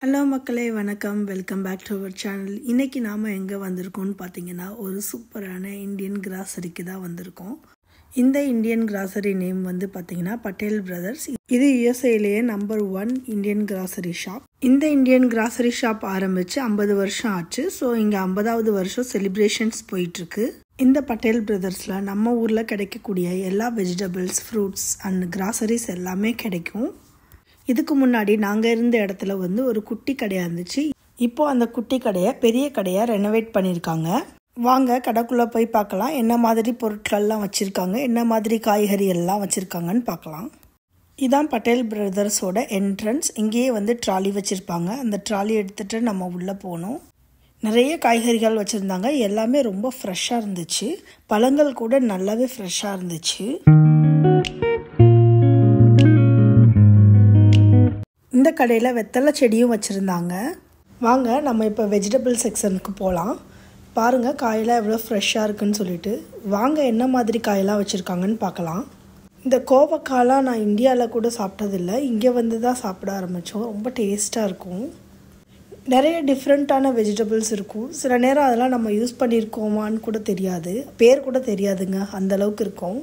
Hello மக்களே, வணக்கம். Welcome back to our channel. இன்றைக்கி நாம் எங்கே வந்திருக்கோம்னு பார்த்தீங்கன்னா, ஒரு சூப்பரான இந்தியன் கிராசரிக்கு தான் வந்திருக்கோம். இந்த இந்தியன் கிராசரி நேம் வந்து பார்த்தீங்கன்னா பட்டேல் பிரதர்ஸ். இது யூஎஸ்ஏலேயே நம்பர் 1 இந்தியன் கிராசரி ஷாப். இந்த இந்தியன் கிராசரி ஷாப் ஆரம்பித்து 50 வருஷம் ஆச்சு. ஸோ இங்கே 50வது வருஷம் செலிப்ரேஷன்ஸ் போயிட்டுருக்கு. இந்த பட்டேல் பிரதர்ஸில் நம்ம ஊரில் கிடைக்கக்கூடிய எல்லா வெஜிடபிள்ஸ், ஃப்ரூட்ஸ் அண்ட் கிராசரிஸ் எல்லாமே கிடைக்கும். இதுக்கு முன்னாடி நாங்கள் இருந்த இடத்துல வந்து ஒரு குட்டி கடையாக இருந்துச்சு. இப்போது அந்த குட்டி கடையை பெரிய கடையாக ரெனோவேட் பண்ணியிருக்காங்க. வாங்க கடைக்குள்ளே போய் பார்க்கலாம். என்ன மாதிரி பொருட்கள்லாம் வச்சுருக்காங்க, என்ன மாதிரி காய்கறி எல்லாம் வச்சுருக்காங்கன்னு பார்க்கலாம். இதான் பட்டேல் பிரதர்ஸோட என்ட்ரன்ஸ். இங்கேயே வந்து ட்ராலி வச்சுருப்பாங்க. அந்த ட்ராலி எடுத்துகிட்டு நம்ம உள்ளே போனோம். நிறைய காய்கறிகள் வச்சுருந்தாங்க. எல்லாமே ரொம்ப ஃப்ரெஷ்ஷாக இருந்துச்சு. பழங்கள் கூட நல்லாவே ஃப்ரெஷ்ஷாக இருந்துச்சு. இந்த கடையில் வெத்தலை செடியும் வச்சுருந்தாங்க. வாங்க நம்ம இப்போ வெஜிடபிள் செக்ஷனுக்கு போகலாம். பாருங்கள் காயெல்லாம் எவ்வளோ ஃப்ரெஷ்ஷாக இருக்குன்னு சொல்லிட்டு. வாங்க என்ன மாதிரி காயெல்லாம் வச்சுருக்காங்கன்னு பார்க்கலாம். இந்த கோவக்காயெலாம் நான் இந்தியாவில் கூட சாப்பிட்டதில்லை. இங்கே வந்து தான் சாப்பிட ஆரம்பித்தோம். ரொம்ப டேஸ்ட்டாக இருக்கும். நிறைய டிஃப்ரெண்ட்டான வெஜிடபிள்ஸ் இருக்கும். சில நேரம் அதெல்லாம் நம்ம யூஸ் பண்ணியிருக்கோமான்னு கூட தெரியாது, பேர் கூட தெரியாதுங்க, அந்தளவுக்கு இருக்கும்.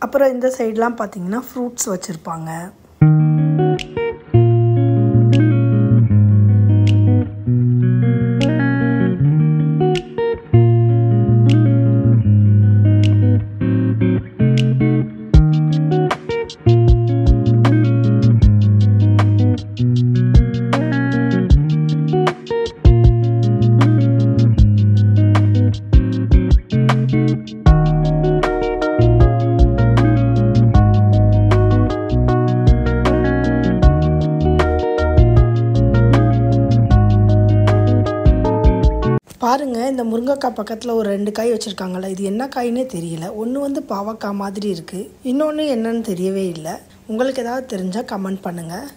அப்புறம் இந்த சைட்லாம் பார்த்திங்கன்னா ஃப்ரூட்ஸ் வச்சுருப்பாங்க. பாருங்கள், இந்த முருங்கைக்காய் பக்கத்தில் ஒரு 2 காய் வச்சுருக்காங்களே, இது என்ன காய்னே தெரியல. ஒன்று வந்து பாவக்காய் மாதிரி இருக்குது, இன்னொன்று என்னன்னு தெரியவே இல்லை. உங்களுக்கு ஏதாவது தெரிஞ்சால் கமெண்ட் பண்ணுங்கள்.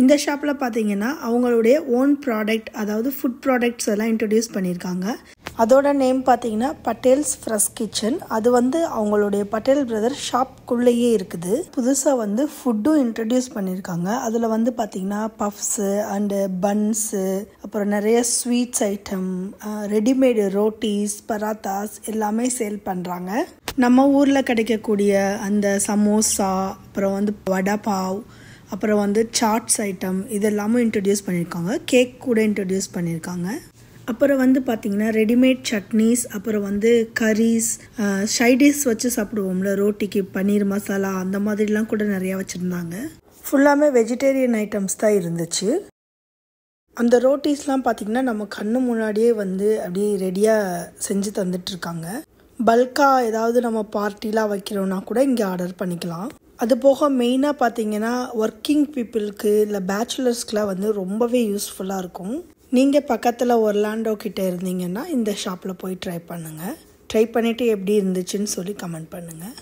இந்த ஷாப்பில் பார்த்தீங்கன்னா அவங்களுடைய ஓன் ப்ராடக்ட், அதாவது ஃபுட் ப்ராடக்ட்ஸ் எல்லாம் இன்ட்ரடியூஸ் பண்ணியிருக்காங்க. அதோட நேம் பார்த்தீங்கன்னா பட்டேல்ஸ் ஃப்ரெஷ் கிச்சன். அது வந்து அவங்களுடைய பட்டேல் பிரதர் ஷாப்புக்குள்ளேயே இருக்குது. புதுசாக வந்து ஃபுட்டும் இன்ட்ரடியூஸ் பண்ணியிருக்காங்க. அதில் வந்து பார்த்தீங்கன்னா பஃப்ஸு அண்டு பன்ஸு, அப்புறம் நிறைய sweets item, readymade rotis, parathas எல்லாமே சேல் பண்ணுறாங்க. நம்ம ஊரில் கிடைக்கக்கூடிய அந்த சமோசா, அப்புறம் வந்து வடை பாவ், அப்புறம் வந்து சாட்ஸ் ஐட்டம் இதெல்லாமும் இன்ட்ரடியூஸ் பண்ணியிருக்காங்க. கேக் கூட இன்ட்ரடியூஸ் பண்ணியிருக்காங்க. அப்புறம் வந்து பார்த்திங்கன்னா ரெடிமேட் சட்னிஸ், அப்புறம் வந்து கரீஸ், சைடிஷ் வச்சு சாப்பிடுவோம்ல ரோட்டிக்கு, பன்னீர் மசாலா, அந்த மாதிரிலாம் கூட நிறையா வச்சுருந்தாங்க. ஃபுல்லாமே வெஜிடேரியன் ஐட்டம்ஸ் தான் இருந்துச்சு. அந்த ரோட்டீஸ்லாம் பார்த்திங்கன்னா நம்ம கண்ணு முன்னாடியே வந்து அப்படியே ரெடியாக செஞ்சு தந்துட்டுருக்காங்க. பல்காக ஏதாவது நம்ம பார்ட்டிலாம் வைக்கிறோன்னா கூட இங்கே ஆர்டர் பண்ணிக்கலாம். அது போக மெயினாக பார்த்தீங்கன்னா ஒர்க்கிங் பீப்புளுக்கு இல்லை பேச்சுலர்ஸ்க்குலாம் வந்து ரொம்பவே யூஸ்ஃபுல்லாக இருக்கும். நீங்கள் பக்கத்தில் ஒர்லாண்டோ கிட்டே இருந்தீங்கன்னா இந்த ஷாப்பில் போய் ட்ரை பண்ணுங்கள். ட்ரை பண்ணிவிட்டு எப்படி இருந்துச்சுன்னு சொல்லி கமெண்ட் பண்ணுங்கள்.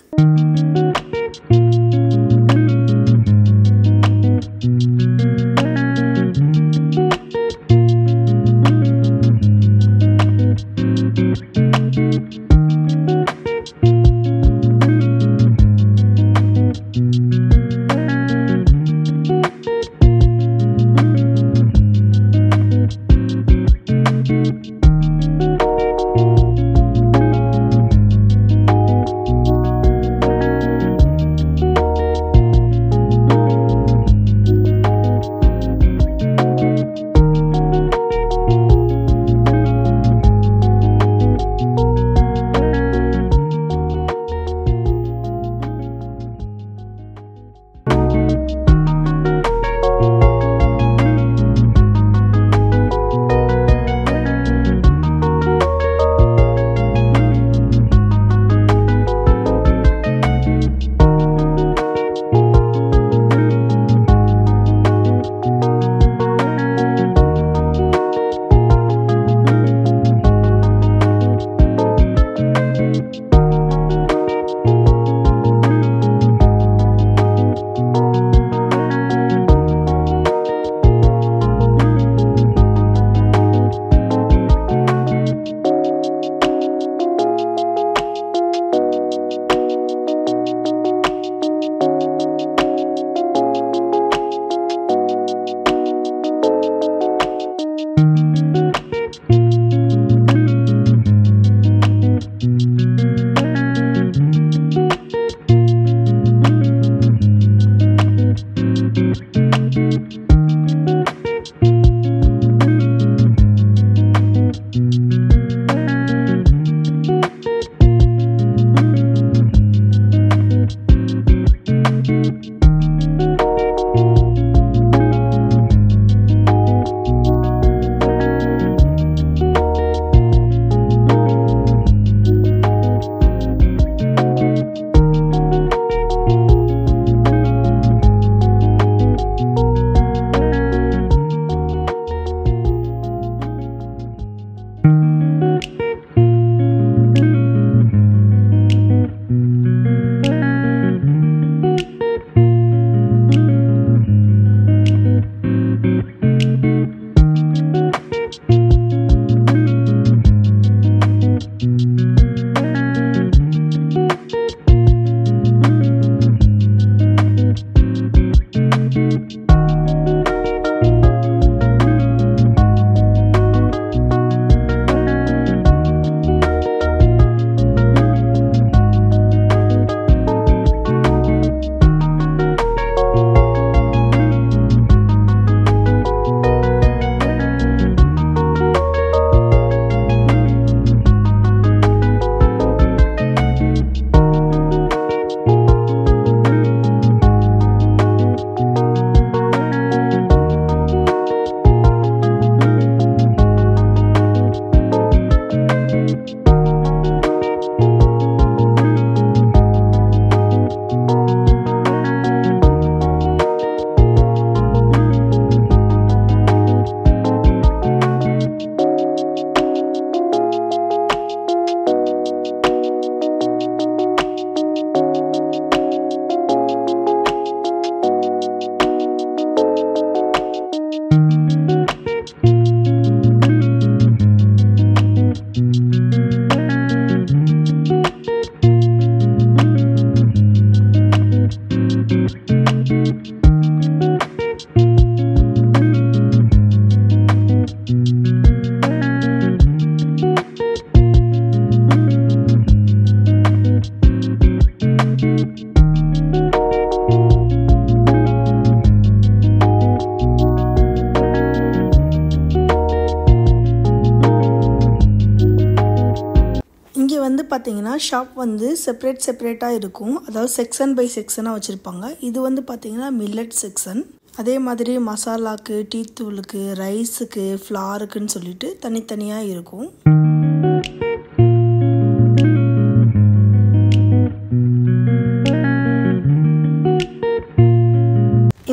இங்கே வந்து பார்த்தீங்கன்னா ஷாப் வந்து செப்பரேட்டாக இருக்கும், அதாவது செக்ஷன் பை செக்ஷனாக வச்சுருப்பாங்க. இது வந்து பார்த்தீங்கன்னா மில்லட் செக்ஷன். அதே மாதிரி மசாலாக்கு, டீ தூளுக்கு, ரைஸுக்கு, ஃப்ளாருக்குன்னு சொல்லிட்டு தனித்தனியாக இருக்கும்.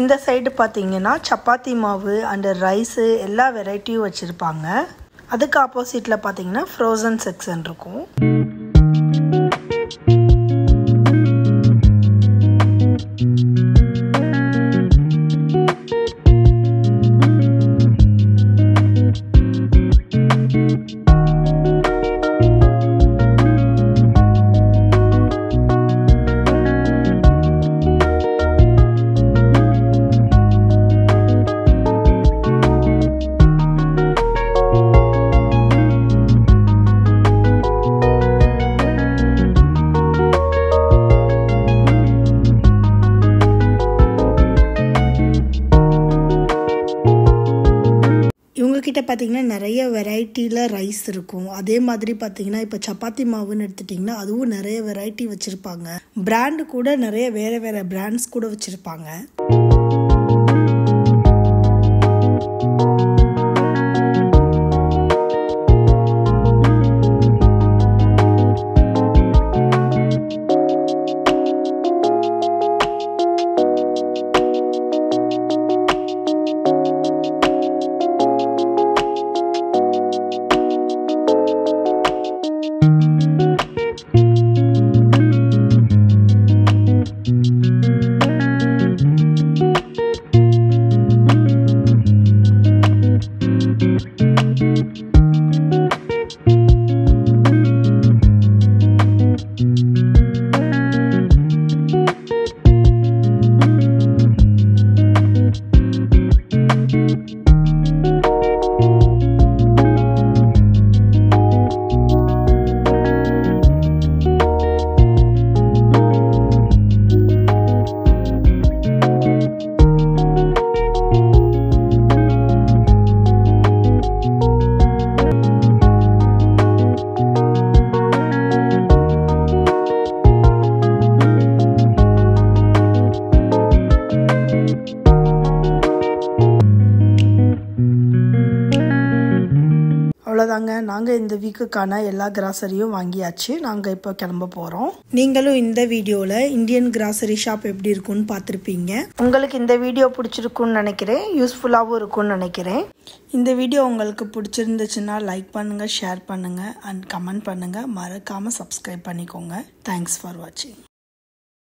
இந்த சைடு பார்த்தீங்கன்னா சப்பாத்தி மாவு அண்ட் ரைஸு எல்லா வெரைட்டியும் வச்சுருப்பாங்க. அதுக்கு ஆப்போசிட்டில் பார்த்தீங்கன்னா ஃப்ரோசன் செக்ஷன் இருக்கும். இவங்கக்கிட்ட பார்த்தீங்கன்னா நிறைய வெரைட்டியில் ரைஸ் இருக்கும். அதே மாதிரி பார்த்தீங்கன்னா இப்போ சப்பாத்தி மாவுன்னு எடுத்துட்டிங்கன்னா அதுவும் நிறைய வெரைட்டி வச்சுருப்பாங்க. பிராண்டு கூட நிறைய வேறு பிராண்ட்ஸ் கூட வச்சுருப்பாங்க. அவ்வளோதாங்க, நாங்கள் இந்த வீக்குக்கான எல்லா கிராசரியும் வாங்கியாச்சு. நாங்கள் இப்போ கிளம்ப போகிறோம். நீங்களும் இந்த வீடியோவில் இந்தியன் கிராசரி ஷாப் எப்படி இருக்குன்னு பார்த்துருப்பீங்க. உங்களுக்கு இந்த வீடியோ பிடிச்சிருக்குன்னு நினைக்கிறேன், யூஸ்ஃபுல்லாகவும் இருக்கும்னு நினைக்கிறேன். இந்த வீடியோ உங்களுக்கு பிடிச்சிருந்துச்சுன்னா லைக் பண்ணுங்கள், ஷேர் பண்ணுங்கள் அண்ட் கமெண்ட் பண்ணுங்கள். மறக்காமல் சப்ஸ்கிரைப் பண்ணிக்கோங்க. தேங்க்ஸ் ஃபார் வாட்சிங்.